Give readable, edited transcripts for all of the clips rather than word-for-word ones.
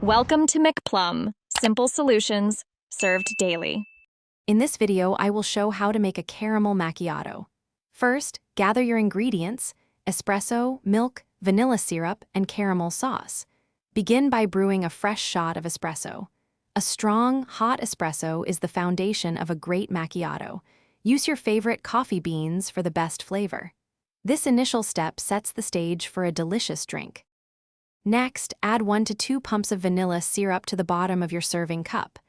Welcome to McPlum, simple solutions served daily. In this video, I will show how to make a caramel macchiato. First, gather your ingredients: espresso, milk, vanilla syrup, and caramel sauce. Begin by brewing a fresh shot of espresso. A strong, hot espresso is the foundation of a great macchiato. Use your favorite coffee beans for the best flavor. This initial step sets the stage for a delicious drink. Next, add 1 to 2 pumps of vanilla syrup to the bottom of your serving cup.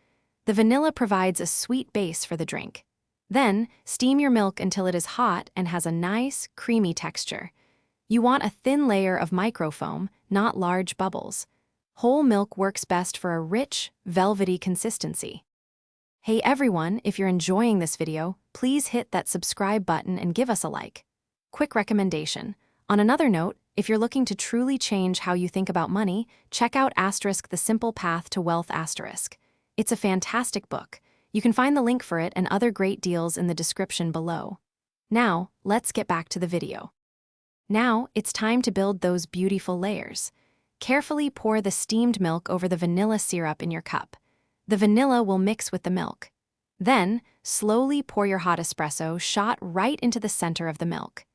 The vanilla provides a sweet base for the drink. Then, steam your milk until it is hot and has a nice, creamy texture. You want a thin layer of microfoam, not large bubbles. Whole milk works best for a rich, velvety consistency. Hey everyone, if you're enjoying this video, please hit that subscribe button and give us a like. Quick recommendation. On another note, if you're looking to truly change how you think about money, check out The Simple Path to Wealth. It's a fantastic book. You can find the link for it and other great deals in the description below. Now, let's get back to the video. Now, it's time to build those beautiful layers. Carefully pour the steamed milk over the vanilla syrup in your cup. The vanilla will mix with the milk. Then, slowly pour your hot espresso shot right into the center of the milk.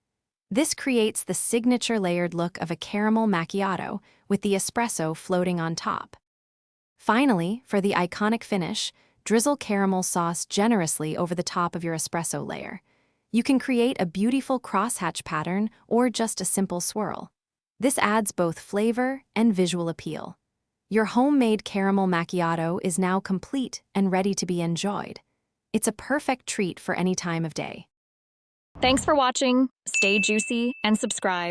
This creates the signature layered look of a caramel macchiato, with the espresso floating on top. Finally, for the iconic finish, drizzle caramel sauce generously over the top of your espresso layer. You can create a beautiful crosshatch pattern or just a simple swirl. This adds both flavor and visual appeal. Your homemade caramel macchiato is now complete and ready to be enjoyed. It's a perfect treat for any time of day. Thanks for watching. Stay juicy and subscribe.